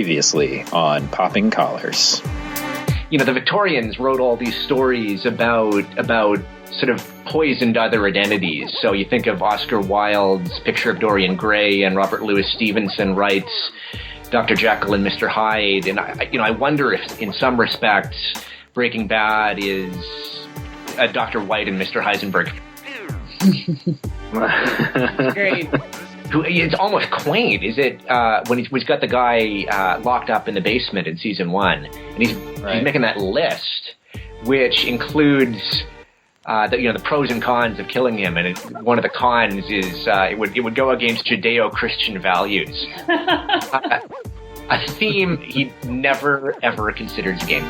Previously on Popping Collars. You know, the Victorians wrote all these stories about sort of poisoned other identities. So you think of Oscar Wilde's Picture of Dorian Gray, and Robert Louis Stevenson writes Dr. Jekyll and Mr. Hyde. And I wonder if, in some respects, Breaking Bad is Dr. White and Mr. Heisenberg. Great. It's almost quaint. Is it when he's got the guy locked up in the basement in season 1, and he's making that list, which includes the pros and cons of killing him, and one of the cons is it would go against Judeo-Christian values, a theme he never ever considers again.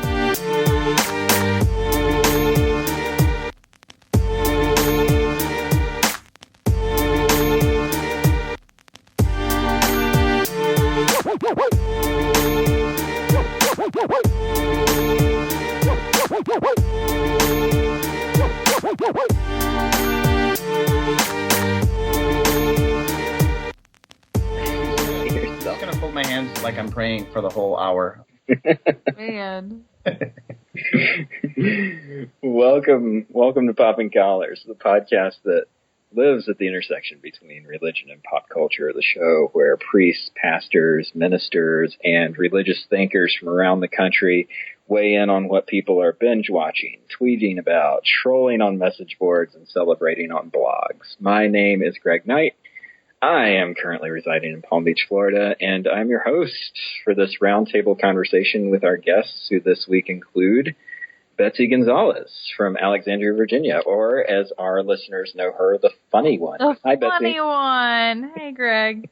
I'm just gonna fold my hands like I'm praying for the whole hour. Man. Welcome to Popping Collars, the podcast that lives at the intersection between religion and pop culture, the show where priests, pastors, ministers, and religious thinkers from around the country weigh in on what people are binge watching, tweeting about, trolling on message boards, and celebrating on blogs. My name is Greg Knight. I am currently residing in Palm Beach, Florida, and I'm your host for this roundtable conversation with our guests, who this week include Betsy Gonzalez from Alexandria, Virginia, or as our listeners know her, the funny one. Hi, Betsy. Funny one. Hey, Greg.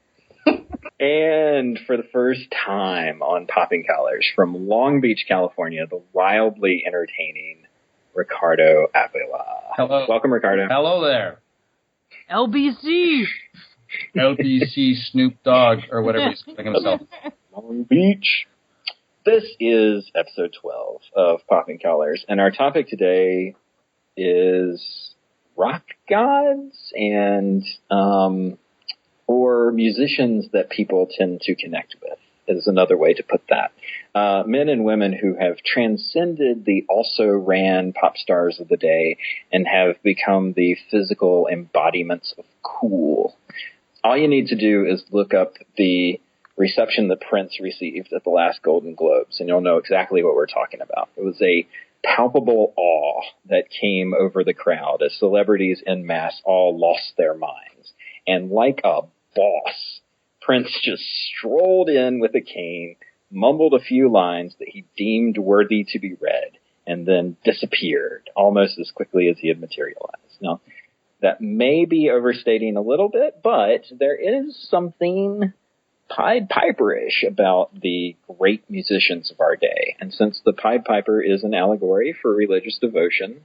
And for the first time on Popping Collars, from Long Beach, California, the wildly entertaining Ricardo Avila. Hello. Welcome, Ricardo. Hello there. LBC. LBC Snoop Dogg, or whatever he's calling himself. Long Beach. This is episode 12 of Popping Collars, and our topic today is rock gods and or musicians that people tend to connect with, is another way to put that. Men and women who have transcended the also-ran pop stars of the day and have become the physical embodiments of cool. All you need to do is look up the reception that Prince received at the last Golden Globes, and you'll know exactly what we're talking about. It was a palpable awe that came over the crowd as celebrities en masse all lost their minds. And like a boss, Prince just strolled in with a cane, mumbled a few lines that he deemed worthy to be read, and then disappeared almost as quickly as he had materialized. Now, that may be overstating a little bit, but there is something Pied Piper-ish about the great musicians of our day. And since the Pied Piper is an allegory for religious devotion,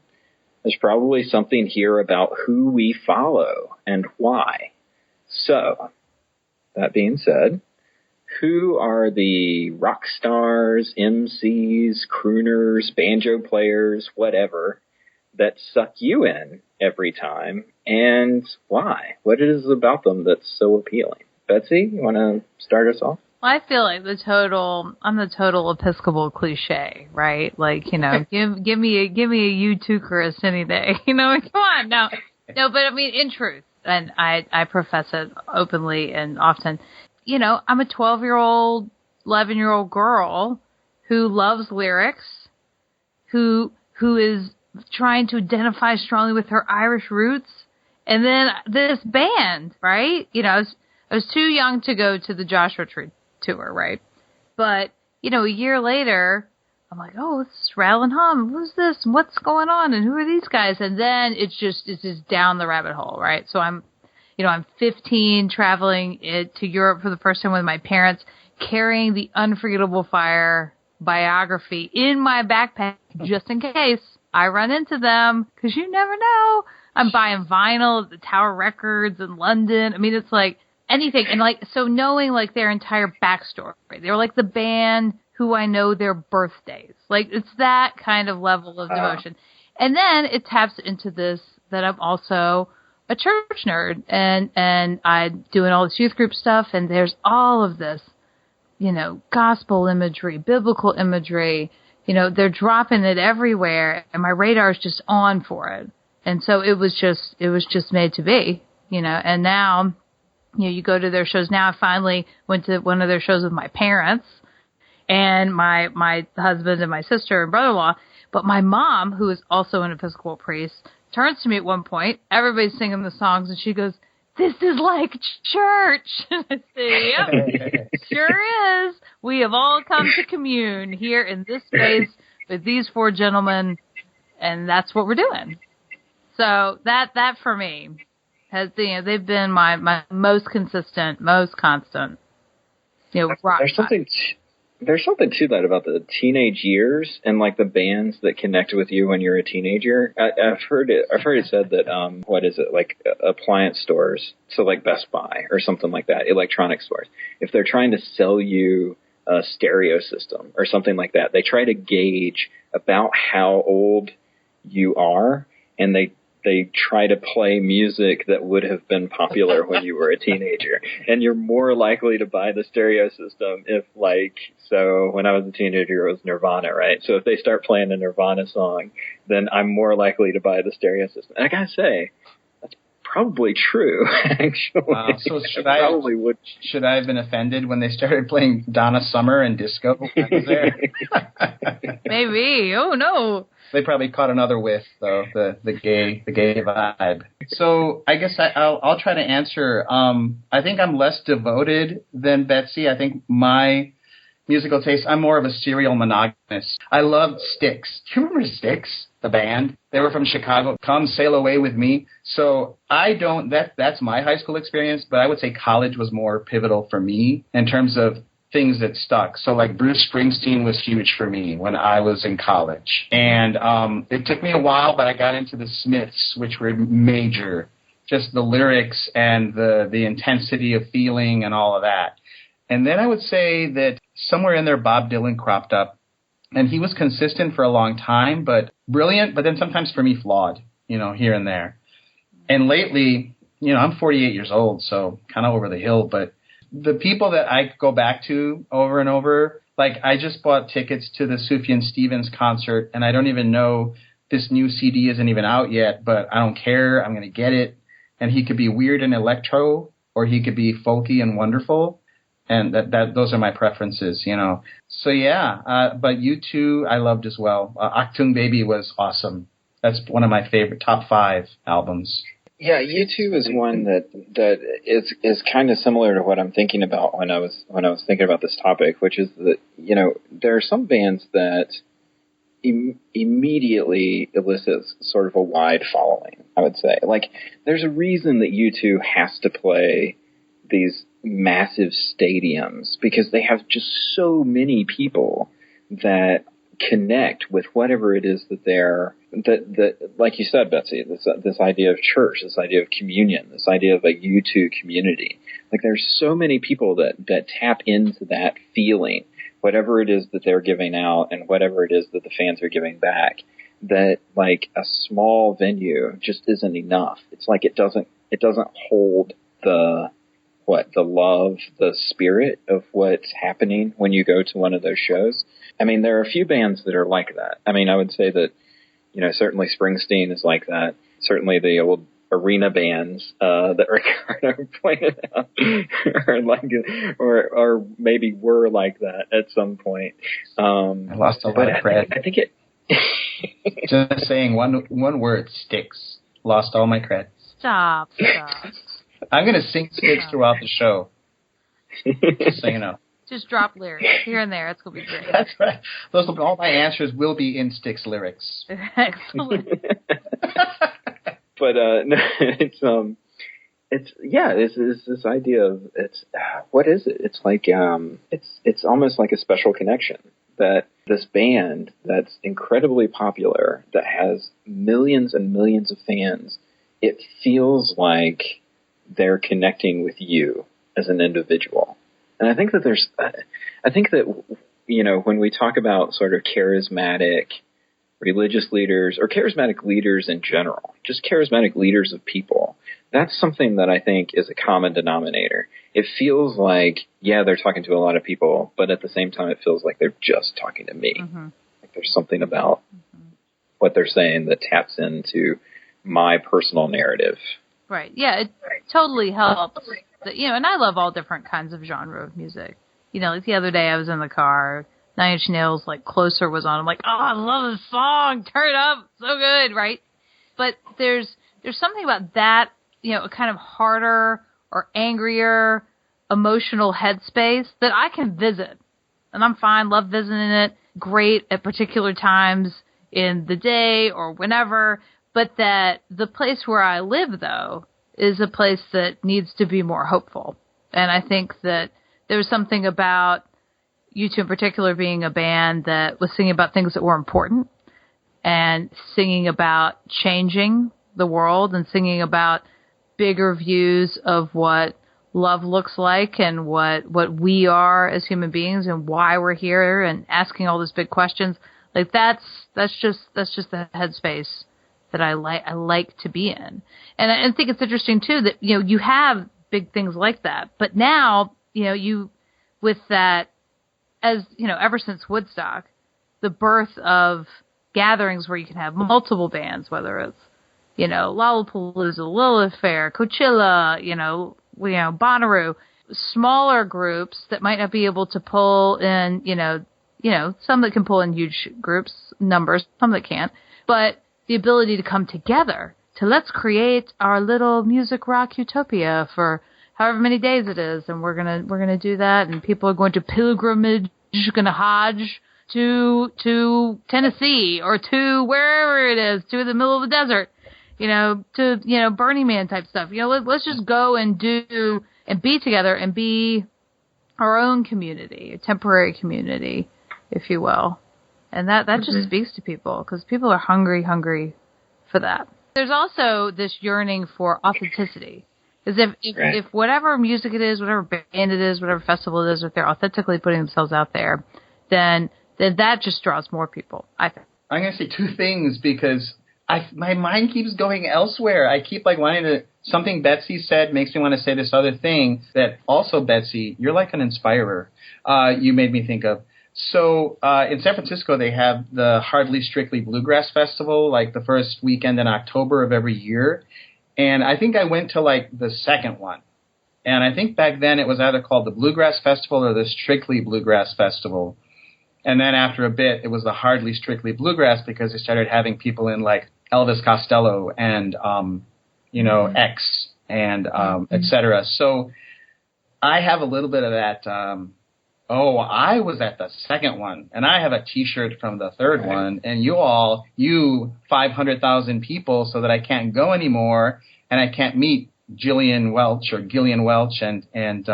there's probably something here about who we follow and why. So, that being said, who are the rock stars, MCs, crooners, banjo players, whatever, that suck you in every time, and why? What is it about them that's so appealing? Betsy, you want to start us off? I feel like I'm the total Episcopal cliche, right? Like, give me a Eutychus any day. Come on, no, but I mean, in truth, and I profess it openly and often. I'm a 12-year-old, 11-year-old girl who loves lyrics, who is trying to identify strongly with her Irish roots, and then this band, right? I was too young to go to the Joshua Tree tour, right? But, a year later, I'm like, oh, this is Rattle and Hum. Who's this? What's going on? And who are these guys? And then it's just down the rabbit hole, right? So I'm 15, traveling to Europe for the first time with my parents, carrying the Unforgettable Fire biography in my backpack just in case I run into them, because you never know. I'm buying vinyl at the Tower Records in London. I mean, it's like anything. And so knowing their entire backstory, they're like the band who I know their birthdays. It's that kind of level of devotion. And then it taps into this, that I'm also a church nerd, and I'm doing all this youth group stuff, and there's all of this, gospel imagery, biblical imagery. They're dropping it everywhere, and my radar is just on for it. And so it was just made to be, and now, you go to their shows. Now I finally went to one of their shows with my parents and my husband and my sister and brother-in-law. But my mom, who is also an Episcopal priest, turns to me at one point. Everybody's singing the songs, and she goes, "This is like church." I say, "Yep, sure is. We have all come to commune here in this space with these four gentlemen, and that's what we're doing." So that for me has, they've been my most consistent, most constant, rock. There's something to that about the teenage years and like the bands that connect with you when you're a teenager. I've heard it said that what is it, like appliance stores, so like Best Buy or something like that, electronic stores, if they're trying to sell you a stereo system or something like that, they try to gauge about how old you are, and they try to play music that would have been popular when you were a teenager. And you're more likely to buy the stereo system if, so when I was a teenager, it was Nirvana, right? So if they start playing a Nirvana song, then I'm more likely to buy the stereo system. And I gotta say, that's probably true, actually. Wow. So should I have been offended when they started playing Donna Summer and disco? I was there. Maybe. Oh, no. They probably caught another whiff, though, the gay vibe. So I guess I'll try to answer. I think I'm less devoted than Betsy. I think my musical taste, I'm more of a serial monogamist. I loved Styx. Do you remember Styx, the band? They were from Chicago. Come Sail Away With Me. So that's my high school experience, but I would say college was more pivotal for me in terms of things that stuck. So like Bruce Springsteen was huge for me when I was in college. And it took me a while, but I got into the Smiths, which were major. Just the lyrics and the intensity of feeling and all of that. And then I would say that somewhere in there, Bob Dylan cropped up. And he was consistent for a long time, but brilliant, but then sometimes for me flawed, here and there. And lately, I'm 48 years old, so kind of over the hill, but the people that I go back to over and over, like I just bought tickets to the Sufjan Stevens concert, and I don't even know, this new CD isn't even out yet, but I don't care. I'm going to get it. And he could be weird and electro, or he could be folky and wonderful. And those are my preferences, So yeah, but U2 I loved as well. Achtung Baby was awesome. That's one of my favorite top 5 albums. Yeah, U2 is one that is kind of similar to what I'm thinking about when I was thinking about this topic, which is that there are some bands that immediately elicits sort of a wide following. I would say, like, there's a reason that U2 has to play these massive stadiums, because they have just so many people that connect with whatever it is that they're that like you said, Betsy, this idea of church, this idea of communion, this idea of a U2 community. Like, there's so many people that tap into that feeling, whatever it is that they're giving out and whatever it is that the fans are giving back, that like a small venue just isn't enough. It's like it doesn't hold the love, the spirit of what's happening when you go to one of those shows. I mean, there are a few bands that are like that. I mean, I would say that, certainly Springsteen is like that. Certainly the old arena bands that Ricardo pointed out are like, or maybe were like that at some point. I lost a lot of cred. I think it. Just saying one word, Styx. Lost all my cred. Stop. I'm going to sing Styx throughout the show. Just so you know. Just drop lyrics here and there. It's going to be great. That's right. All my answers will be in Styx lyrics. Excellent. But no, it's this idea of what is it? It's like it's almost like a special connection that this band that's incredibly popular, that has millions and millions of fans, it feels like they're connecting with you as an individual. And I think that when we talk about sort of charismatic religious leaders, or charismatic leaders in general, just charismatic leaders of people. That's something that I think is a common denominator. It feels like, yeah, they're talking to a lot of people, but at the same time, it feels like they're just talking to me. Mm-hmm. Like there's something about what they're saying that taps into my personal narrative. Right. Yeah, it totally helps. And I love all different kinds of genre of music. Like the other day I was in the car, 9 Inch Nails, like Closer was on. I'm like, oh, I love this song. Turn it up. So good, right? But there's something about that, a kind of harder or angrier emotional headspace that I can visit. And I'm fine, love visiting it, great at particular times in the day or whenever. But that the place where I live, though, is a place that needs to be more hopeful. And I think that there's something about U2 in particular being a band that was singing about things that were important and singing about changing the world and singing about bigger views of what love looks like and what we are as human beings and why we're here and asking all those big questions. Like that's just the headspace that I like to be in. And I think it's interesting too that, you have big things like that, but now, you, with that, as, ever since Woodstock, the birth of gatherings where you can have multiple bands, whether it's, Lollapalooza, Lilith Fair, Coachella, Bonnaroo, smaller groups that might not be able to pull in, some that can pull in huge groups, numbers, some that can't, but the ability to come together to let's create our little music rock utopia for however many days it is, and we're gonna do that, and people are going to pilgrimage, gonna Hajj to Tennessee or to wherever it is, to the middle of the desert, to Burning Man type stuff. Let's just go and do and be together and be our own community, a temporary community, if you will. And that just speaks to people because people are hungry for that. There's also this yearning for authenticity. Because if whatever music it is, whatever band it is, whatever festival it is, if they're authentically putting themselves out there, then that just draws more people, I think. I'm going to say two things because my mind keeps going elsewhere. I keep wanting to, something Betsy said makes me want to say this other thing that also, Betsy, you're like an inspirer. You made me think of. So in San Francisco, they have the Hardly Strictly Bluegrass Festival, like the first weekend in October of every year. And I think I went to the second one. And I think back then it was either called the Bluegrass Festival or the Strictly Bluegrass Festival. And then after a bit, it was the Hardly Strictly Bluegrass because they started having people in Elvis Costello and, X and et cetera. So I have a little bit of that. I was at the second one, and I have a T-shirt from the third one, and you 500,000 people, so that I can't go anymore, and I can't meet Gillian Welch and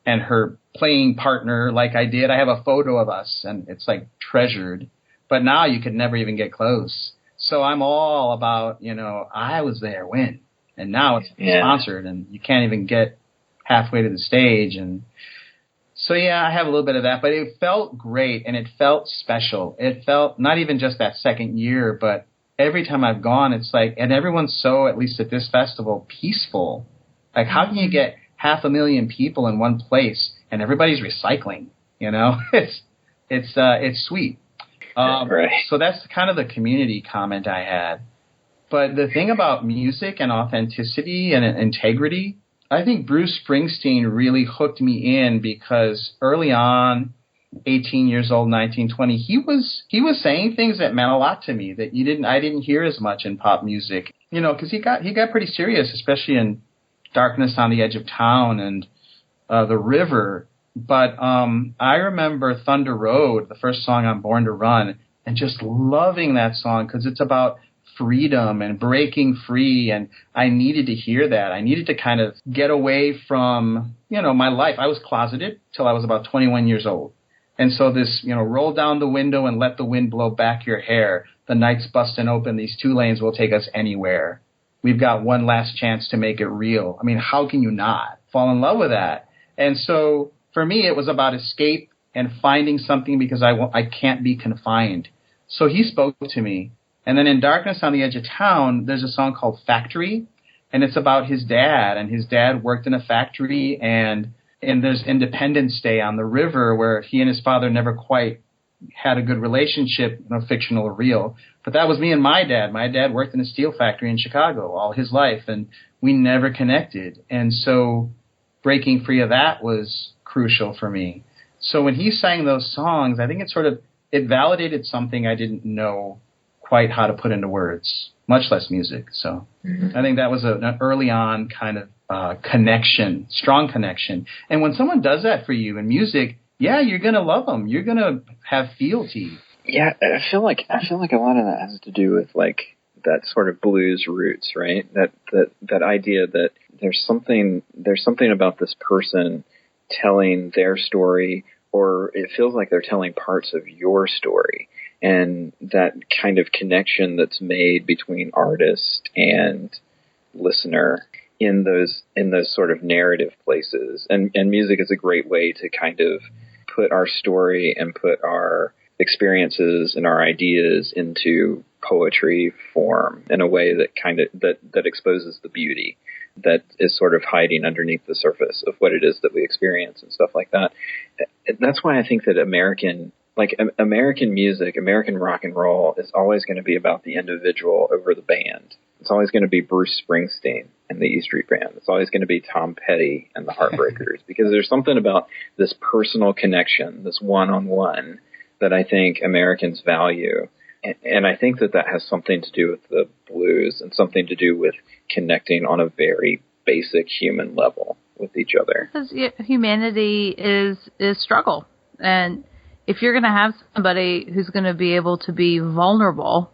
her playing partner like I did. I have a photo of us, and it's treasured, but now you could never even get close. So I'm all about, I was there when, and now it's sponsored, and you can't even get halfway to the stage, and so, I have a little bit of that, but it felt great, and it felt special. It felt not even just that second year, but every time I've gone, it's and everyone's so, at least at this festival, peaceful. How can you get 500,000 people in one place, and everybody's recycling, It's sweet. Right. So that's kind of the community comment I had. But the thing about music and authenticity and integrity, I think Bruce Springsteen really hooked me in because early on, 18 years old, 19, 20, he was saying things that meant a lot to me that I didn't hear as much in pop music. Because he got pretty serious, especially in Darkness on the Edge of Town and The River. But I remember Thunder Road, the first song on Born to Run, and just loving that song because it's about freedom and breaking free, and I needed to hear that. I needed to kind of get away from, my life. I was closeted till I was about 21 years old. And so this, roll down the window and let the wind blow back your hair. The night's busting open. These 2 lanes will take us anywhere. We've got one last chance to make it real. I mean, how can you not fall in love with that? And so for me, it was about escape and finding something because I can't be confined. So he spoke to me. And then in Darkness on the Edge of Town, there's a song called Factory, and it's about his dad. And his dad worked in a factory, and there's Independence Day on the river where he and his father never quite had a good relationship, fictional or real. But that was me and my dad. My dad worked in a steel factory in Chicago all his life, and we never connected. And so breaking free of that was crucial for me. So when he sang those songs, I think it validated something I didn't know quite how to put into words, much less music. So I think that was an early on kind of connection, strong connection. And when someone does that for you in music, yeah, you're going to love them. You're going to have fealty. Yeah, I feel like a lot of that has to do with like that sort of blues roots, right? That idea that there's something about this person telling their story, or it feels like they're telling parts of your story, and that kind of connection that's made between artist and listener in those sort of narrative places. And music is a great way to kind of put our story and put our experiences and our ideas into poetry form in a way that kind of that exposes the beauty that is sort of hiding underneath the surface of what it is that we experience and stuff like that. That's why I think that American music, American rock and roll is always going to be about the individual over the band. It's always going to be Bruce Springsteen and the E Street Band. It's always going to be Tom Petty and the Heartbreakers, because there's something about this personal connection, this one-on-one, that I think Americans value. And I think that has something to do with the blues and something to do with connecting on a very basic human level with each other. Because humanity is struggle. And if you're going to have somebody who's going to be able to be vulnerable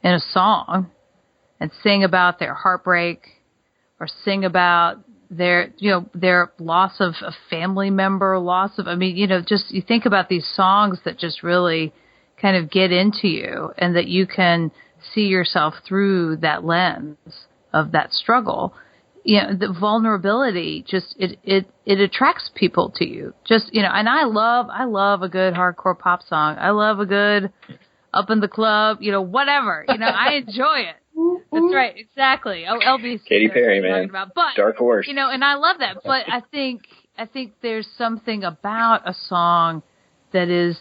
in a song and sing about their heartbreak or sing about their loss of a family member, just you think about these songs that just really kind of get into you, and that you can see yourself through that lens of that struggle. The vulnerability just it attracts people to you. And I love a good hardcore pop song. I love a good Up in the Club, whatever. I enjoy it. That's right, exactly. Oh, LBC. Katy Perry, man. But, Dark Horse. and I love that. But I think there's something about a song that is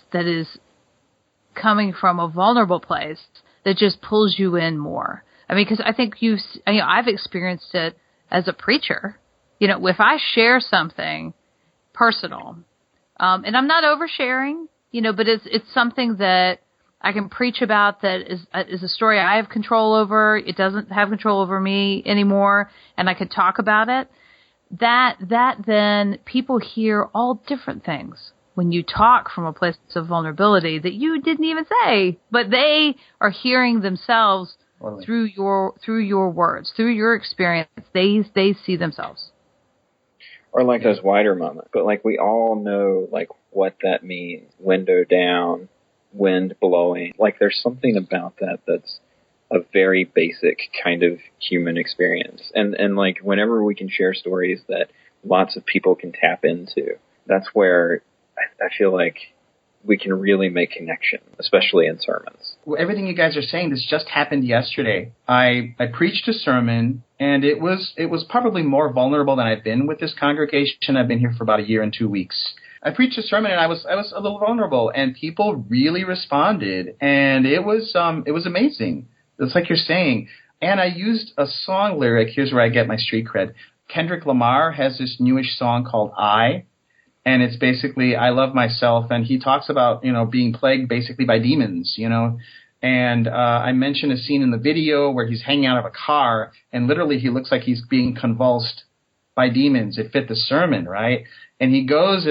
coming from a vulnerable place that just pulls you in more. I mean, because I think I've experienced it as a preacher. If I share something personal, and I'm not oversharing, but it's something that I can preach about, that is a story I have control over. It doesn't have control over me anymore, and I could talk about it. That then people hear all different things when you talk from a place of vulnerability that you didn't even say, but they are hearing themselves through your words, through your experience. They see themselves. Or like those wider moments, but like we all know like what that means. Window down, wind blowing. Like there's something about that's a very basic kind of human experience. And like whenever we can share stories that lots of people can tap into, that's where I feel like we can really make connection, especially in sermons. Well, everything you guys are saying, this just happened yesterday. I preached a sermon, and it was probably more vulnerable than I've been with this congregation. I've been here for about a year and 2 weeks. I preached a sermon, and I was a little vulnerable, and people really responded, and it was amazing. It's like you're saying. And I used a song lyric. Here's where I get my street cred. Kendrick Lamar has this newish song called I. And it's basically, I love myself. And he talks about, being plagued basically by demons, And I mentioned a scene in the video where he's hanging out of a car, and literally he looks like he's being convulsed by demons. It fit the sermon, right? And he goes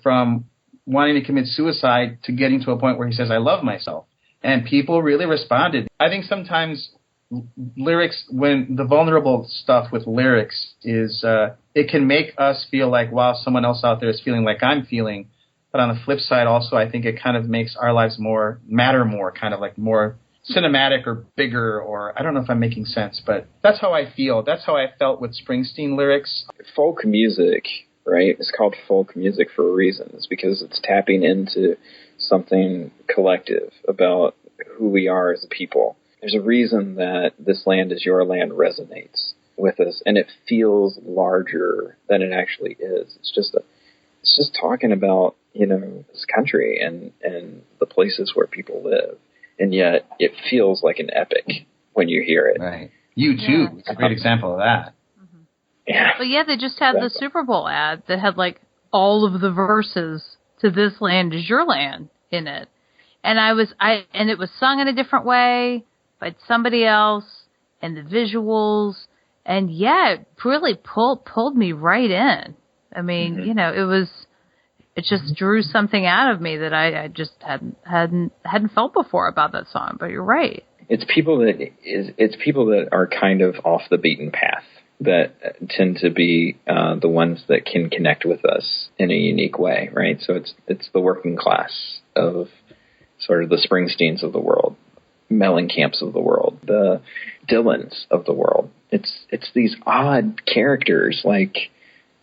from wanting to commit suicide to getting to a point where he says, I love myself. And people really responded. I think sometimes lyrics, when the vulnerable stuff with lyrics is, it can make us feel like, wow, someone else out there is feeling like I'm feeling. But on the flip side, also, I think it kind of makes our lives matter more, kind of like more cinematic or bigger, or I don't know if I'm making sense, but that's how I feel. That's how I felt with Springsteen lyrics. Folk music, right? It's called folk music for a reason. It's because it's tapping into something collective, about who we are as a people. There's a reason that this land is your land resonates with us, and it feels larger than it actually is. It's just talking about, this country and the places where people live, and yet it feels like an epic when you hear it. Right. U2 is a great example of that. Mm-hmm. Yeah. But yeah, they just had the Super Bowl ad that had like all of the verses to "This Land Is Your Land" in it, and it was sung in a different way by somebody else, and the visuals, and it really pulled me right in. I mean, it just drew something out of me that I just hadn't felt before about that song. But you're right. It's people that are kind of off the beaten path that tend to be the ones that can connect with us in a unique way, right? So it's the working class of sort of the Springsteens of the world, Mellencamp's of the world, the Dylans of the world. It's these odd characters like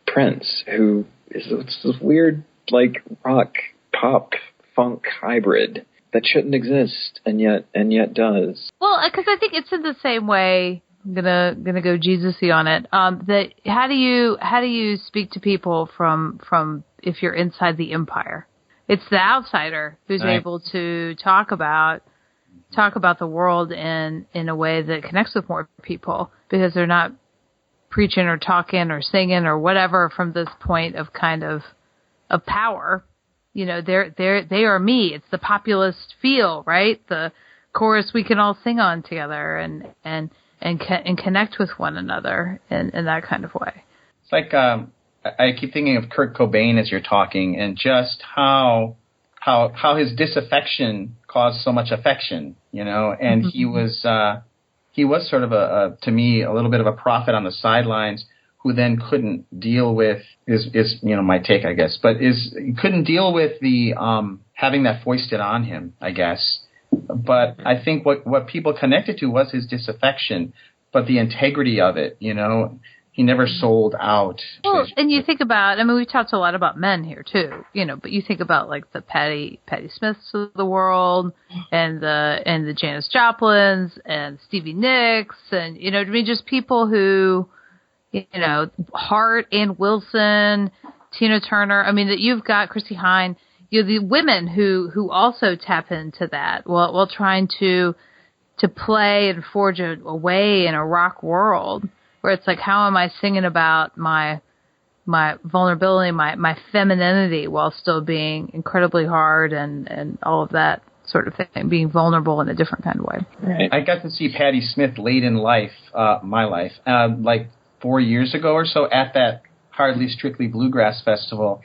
Prince, who is this weird like rock, pop, funk hybrid that shouldn't exist and yet does. Well, because I think it's in the same way. I'm gonna go Jesus-y on it. That how do you speak to people from if you're inside the empire? It's the outsider who's able to talk about the world in a way that connects with more people, because they're not preaching or talking or singing or whatever from this point of kind of power. They are me. It's the populist feel, right? The chorus we can all sing on together and connect with one another in that kind of way. It's like I keep thinking of Kurt Cobain as you're talking, and just how his disaffection caused so much affection, and he was sort of to me a little bit of a prophet on the sidelines, who then couldn't deal with is my take, I guess, but couldn't deal with the having that foisted on him, I guess. But I think what people connected to was his disaffection, but the integrity of it, he never sold out. Well, and you think about, we talked a lot about men here too, but you think about like the Patti Smiths of the world and the Janis Joplins and Stevie Nicks and, just people who, Hart, Ann Wilson, Tina Turner. That you've got Chrissie Hynde, the women who also tap into that while trying to play and forge a way in a rock world where it's like, how am I singing about my vulnerability, my femininity, while still being incredibly hard and all of that sort of thing, being vulnerable in a different kind of way. Right. I got to see Patti Smith late in life, my life, like 4 years ago or so at that Hardly Strictly Bluegrass Festival.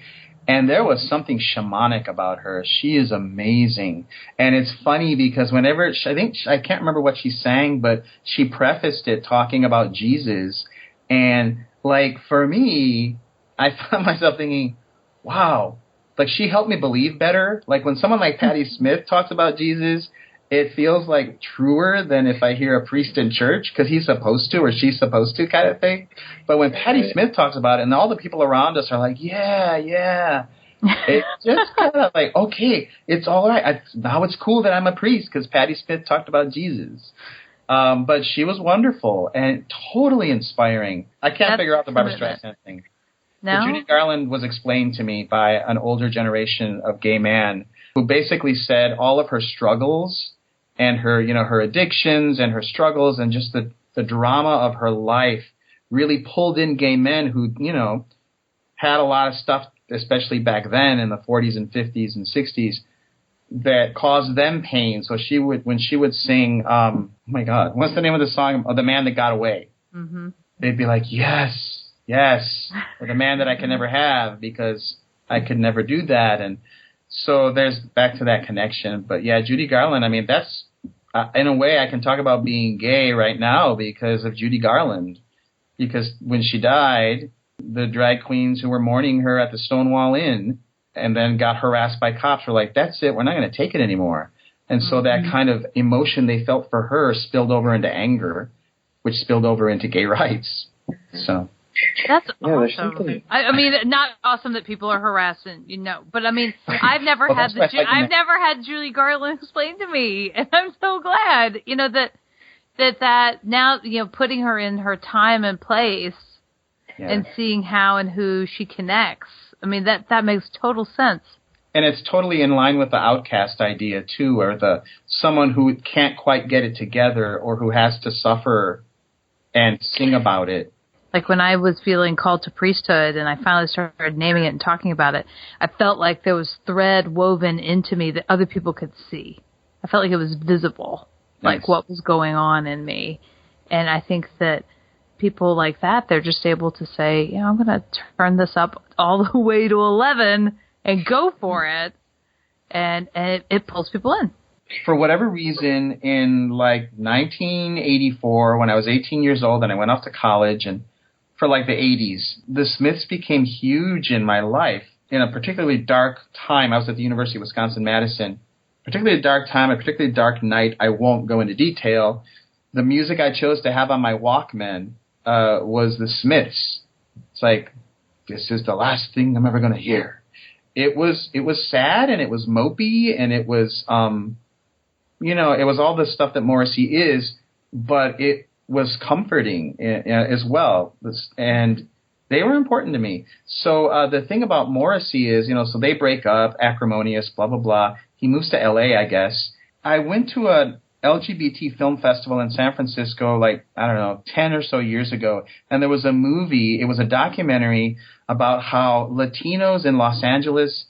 And there was something shamanic about her. She is amazing. And it's funny because whenever, I can't remember what she sang, but she prefaced it talking about Jesus. And like, for me, I found myself thinking, wow, like she helped me believe better. Like when someone like Patti Smith talks about Jesus, it feels like truer than if I hear a priest in church because he's supposed to or she's supposed to kind of thing. But when Patti Smith talks about it and all the people around us are like, yeah, it's just kind of like, okay, it's all right. Now it's cool that I'm a priest because Patti Smith talked about Jesus. But she was wonderful and totally inspiring. I can't figure out the Barbra Streisand thing. No? Judy Garland was explained to me by an older generation of gay man who basically said all of her struggles and her, her addictions and her struggles and just the drama of her life really pulled in gay men who, had a lot of stuff, especially back then in the 40s and 50s and 60s, that caused them pain. So when she would sing, oh my God, what's the name of the song? The Man That Got Away. Mm-hmm. They'd be like, yes, or the man that I can never have because I could never do that. And so there's back to that connection. But yeah, Judy Garland, that's, in a way I can talk about being gay right now because of Judy Garland. Because when she died, the drag queens who were mourning her at the Stonewall Inn and then got harassed by cops were like, that's it, we're not going to take it anymore. And so that kind of emotion they felt for her spilled over into anger, which spilled over into gay rights. So That's awesome. I mean, not awesome that people are harassing, but I mean, I've never had never had Judy Garland explained to me, and I'm so glad, that now, putting her in her time and place and seeing how and who she connects. I mean, that makes total sense. And it's totally in line with the outcast idea too, or the someone who can't quite get it together or who has to suffer and sing about it. Like when I was feeling called to priesthood and I finally started naming it and talking about it, I felt like there was thread woven into me that other people could see. I felt like it was visible, like what was going on in me. And I think that people like that, they're just able to say, I'm going to turn this up all the way to 11 and go for it. And it pulls people in. For whatever reason, in like 1984, when I was 18 years old and I went off to college, and for like the 80s, the Smiths became huge in my life in a particularly dark time. I was at the University of Wisconsin-Madison. Particularly a dark time, a particularly dark night. I won't go into detail. The music I chose to have on my Walkman was the Smiths. It's like, this is the last thing I'm ever going to hear. It was sad and it was mopey and it was, it was all the stuff that Morrissey is, but it was comforting as well. And they were important to me. So the thing about Morrissey is, so they break up, acrimonious, blah, blah, blah. He moves to L.A., I guess. I went to a LGBT film festival in San Francisco, 10 or so years ago. And there was a movie, it was a documentary about how Latinos in Los Angeles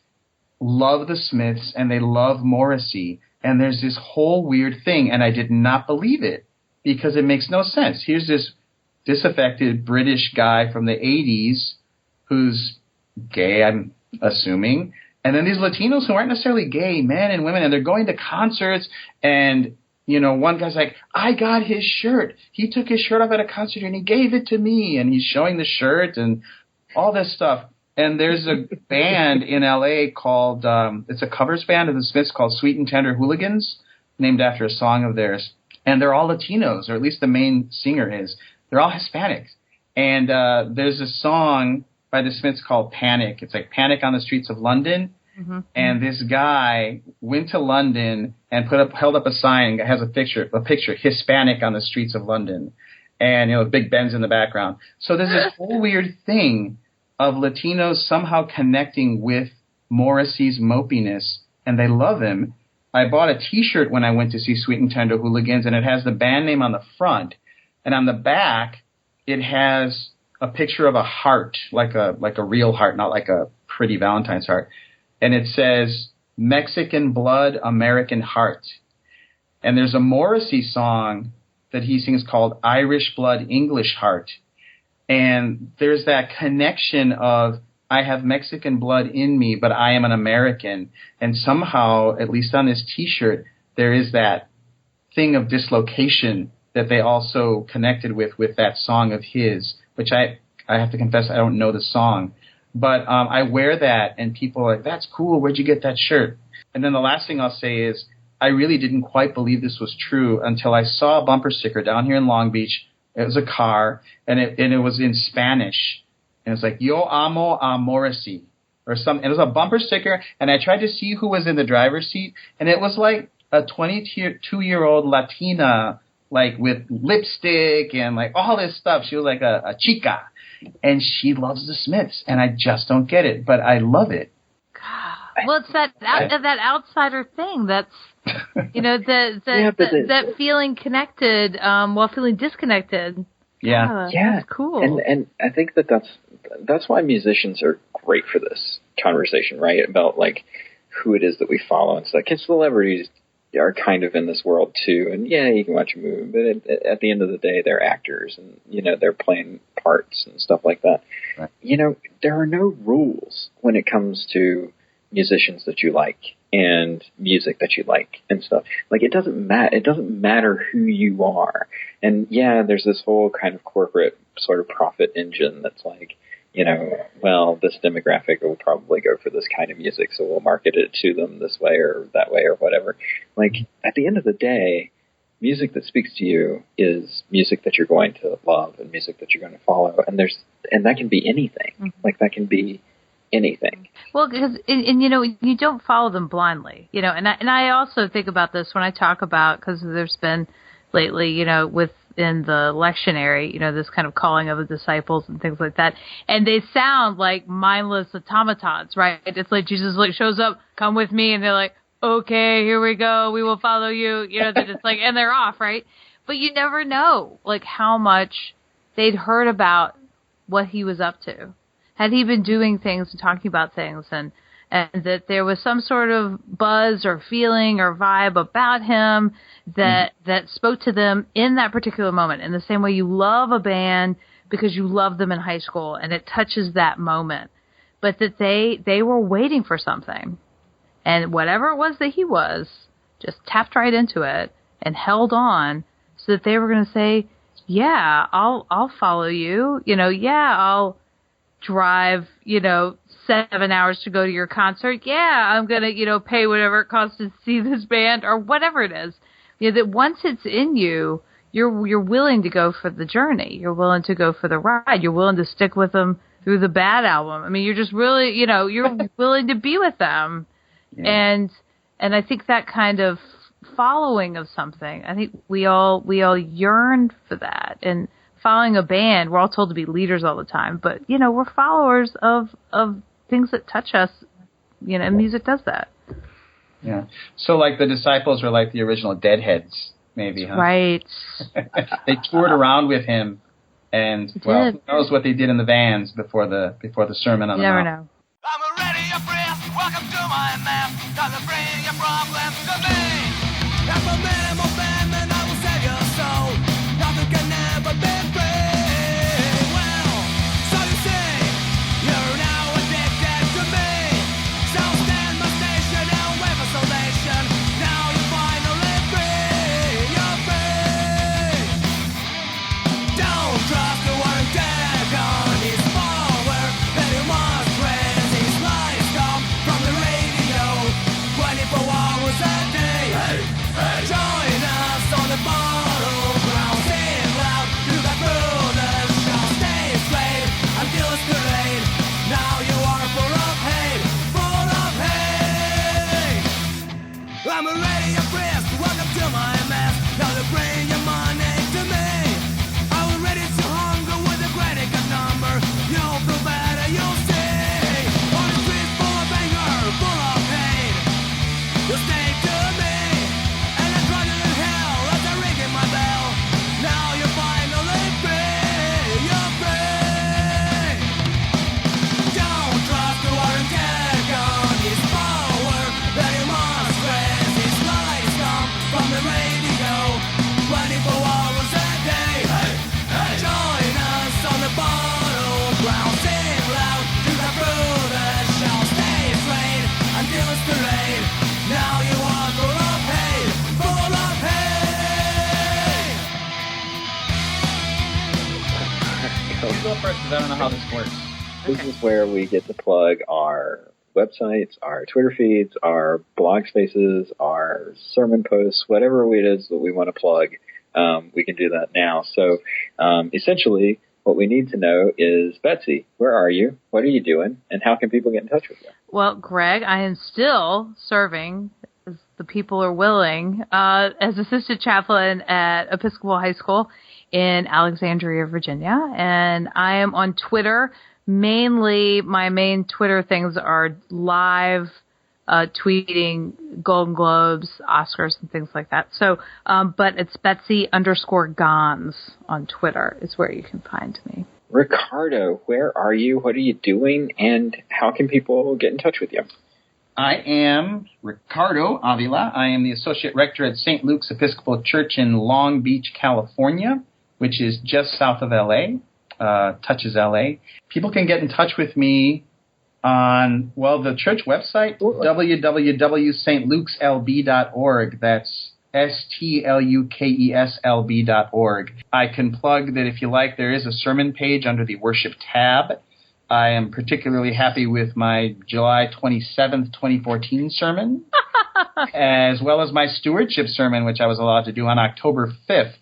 love the Smiths and they love Morrissey. And there's this whole weird thing, and I did not believe it because it makes no sense. Here's this disaffected British guy from the 80s who's gay, I'm assuming. And then these Latinos who aren't necessarily gay, men and women, and they're going to concerts. And, one guy's like, I got his shirt. He took his shirt off at a concert and he gave it to me. And he's showing the shirt and all this stuff. And there's a band in L.A. called, it's a covers band of the Smiths called Sweet and Tender Hooligans, named after a song of theirs. And they're all Latinos, or at least the main singer is. They're all Hispanics. And there's a song by the Smiths called Panic. It's like Panic on the Streets of London. Mm-hmm. And this guy went to London and held up a sign that has a picture, Hispanic on the Streets of London. And, Big Ben's in the background. So there's this whole weird thing of Latinos somehow connecting with Morrissey's mopiness, and they love him. I bought a T-shirt when I went to see Sweet and Tender Hooligans, and it has the band name on the front. And on the back, it has a picture of a heart, like a real heart, not like a pretty Valentine's heart. And it says, Mexican Blood, American Heart. And there's a Morrissey song that he sings called Irish Blood, English Heart. And there's that connection of, I have Mexican blood in me, but I am an American. And somehow, at least on this T-shirt, there is that thing of dislocation that they also connected with that song of his, which I have to confess I don't know the song. But I wear that, and people are like, that's cool, where'd you get that shirt? And then the last thing I'll say is, I really didn't quite believe this was true until I saw a bumper sticker down here in Long Beach. It was a car, and it was in Spanish. And it's like, Yo amo a Morrissey, or something. It was a bumper sticker, and I tried to see who was in the driver's seat, and it was like a 22-year-old Latina, like with lipstick and like all this stuff. She was like a chica, and she loves the Smiths, and I just don't get it, but I love it. Well, it's that outsider thing that's, that feeling connected while feeling disconnected. Yeah. That's cool. And I think that's why musicians are great for this conversation, right? About like who it is that we follow and stuff. Because celebrities are kind of in this world too, and you can watch a movie, but at the end of the day, they're actors, and they're playing parts and stuff like that. Right. There are no rules when it comes to musicians that you like and music that you like and stuff. Like it doesn't matter who you are. And there's this whole kind of corporate sort of profit engine that's like, this demographic will probably go for this kind of music, so we'll market it to them this way or that way or whatever. Like at the end of the day, music that speaks to you is music that you're going to love and music that you're going to follow. And that can be anything. Mm-hmm. Like that can be anything. Well, because and you know, you don't follow them blindly, you know. And I also think about this when I talk about, because there's been lately, you know, within the lectionary, you know, this kind of calling of the disciples and things like that, and they sound like mindless automatons, right? It's like Jesus like shows up, come with me, and they're like, okay, here we go, we will follow you, you know. That it's like, and they're off, right? But you never know, like, how much they'd heard about what he was up to. Had he been doing things and talking about things, and that there was some sort of buzz or feeling or vibe about him that spoke to them in that particular moment, in the same way you love a band because you love them in high school and it touches that moment, but that they were waiting for something, and whatever it was that he was just tapped right into it and held on, so that they were going to say, yeah, I'll follow you, you know, yeah, I'll drive, you know, 7 hours to go to your concert. Yeah, I'm going to, you know, pay whatever it costs to see this band or whatever it is. You know, that once it's in you, you're willing to go for the journey. You're willing to go for the ride. You're willing to stick with them through the bad album. I mean, you're just really, you know, you're willing to be with them. Yeah. And I think that kind of following of something, I think we all yearn for that. And following a band, we're all told to be leaders all the time, but, you know, we're followers of things that touch us, you know, and music does that. Yeah. So, like, the disciples were like the original Deadheads, maybe, huh? Right. They toured around with him, and, well, who knows what they did in the vans before the Sermon on the Mount. You never know. I'm already a priest, welcome to my map. Time to bring your problems to me. If a minimal band, then I will save your soul. Nothing can ever be free. Well, so you see, you're now addicted to me. So stand my station and wait for salvation. Now you're finally free. You're free. Don't trust the one dead on his power. Then you must raise his lies come from the radio. 24 hours a day. Hey, hey. Join us on the battleground. Sing loud, you got brothers. Shall stay straight until it's too late. Now you are full of hate, full of hate. I'm already a priest, welcome to my mass. Now to bring your money to me. I was ready to hunger with a great good number. You'll feel better, you'll see. On the street full of anger, full of pain. You'll stay to me. And I'm running in hell as I ring in my bell. Now you're finally free, you're free. Don't trust the war and take on his power. Then you must raise his lights come from the radio. 24 hours a day. Hey, hey. Join us on the battleground. Sing loud, you got brothers shall stay straight until it's too late. Now you are full of hate, full of hate. You go first, because I don't know how this works. This is where we get to plug our websites, our Twitter feeds, our blog spaces, our sermon posts, whatever it is that we want to plug. We can do that now. So essentially, what we need to know is, Betsy, where are you? What are you doing? And how can people get in touch with you? Well, Greg, I am still serving, as the people are willing, as assistant chaplain at Episcopal High School in Alexandria, Virginia. And I am on Twitter. Mainly, my main Twitter things are live tweeting Golden Globes, Oscars, and things like that. So, but it's Betsy_Gons on Twitter is where you can find me. Ricardo, where are you? What are you doing? And how can people get in touch with you? I am Ricardo Avila. I am the Associate Rector at St. Luke's Episcopal Church in Long Beach, California, which is just south of L.A., touches L.A. People can get in touch with me on, well, the church website, www.stlukesLB.org. That's STLUKESLB.org. I can plug that if you like, there is a sermon page under the worship tab. I am particularly happy with my July 27th, 2014 sermon. as well as my stewardship sermon, which I was allowed to do on October 5th,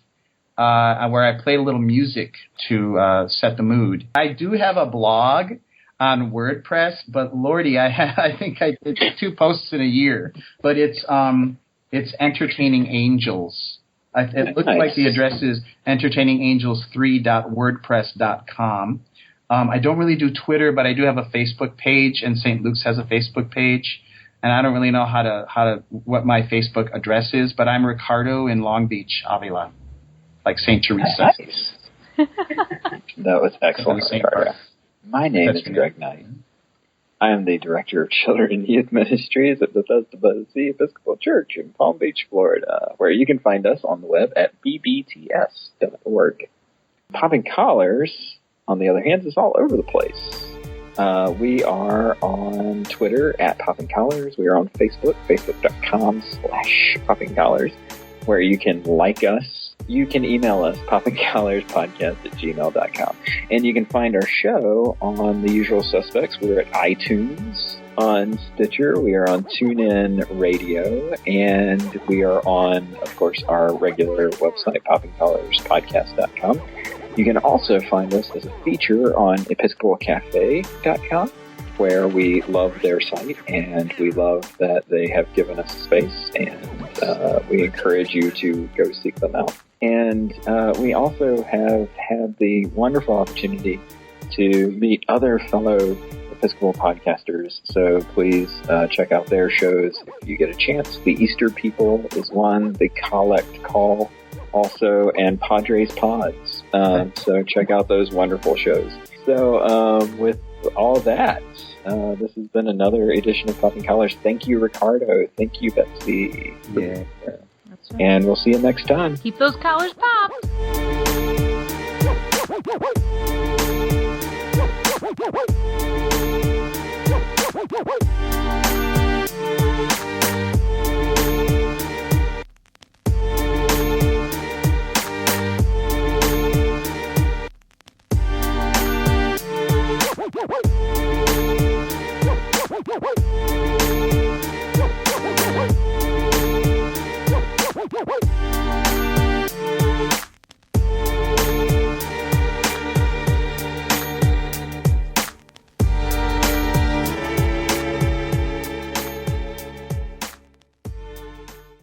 where I played a little music to set the mood. I do have a blog on WordPress, but Lordy, I think I did 2 posts in a year. But it's Entertaining Angels. It looks like the address is entertainingangels3.wordpress.com. I don't really do Twitter, but I do have a Facebook page, and St. Luke's has a Facebook page. And I don't really know what my Facebook address is, but I'm Ricardo in Long Beach, Avila, like St. Teresa. Nice. That was excellent, Ricardo. My name is Greg Knight. I am the Director of Children and Youth Ministries at Bethesda by the Sea Episcopal Church in Palm Beach, Florida, where you can find us on the web at bbts.org. Popping Collars, on the other hand, is all over the place. We are on Twitter at Popping Collars. We are on Facebook, facebook.com/Popping Collars, where you can like us. You can email us, poppingcollarspodcast@gmail.com. And you can find our show on the usual suspects. We're at iTunes, on Stitcher, we are on TuneIn Radio, and we are on, of course, our regular website, poppingcollarspodcast.com. You can also find us as a feature on episcopalcafe.com, where we love their site, and we love that they have given us space, and we encourage you to go seek them out. And we also have had the wonderful opportunity to meet other fellow Episcopal podcasters, so please check out their shows if you get a chance. The Easter People is one, the Collect Call also, and Padres Pods. So check out those wonderful shows. So with all that, this has been another edition of Popping Collars. Thank you, Ricardo. Thank you, Betsy. Yeah. That's right. And we'll see you next time. Keep those collars popped. Woo!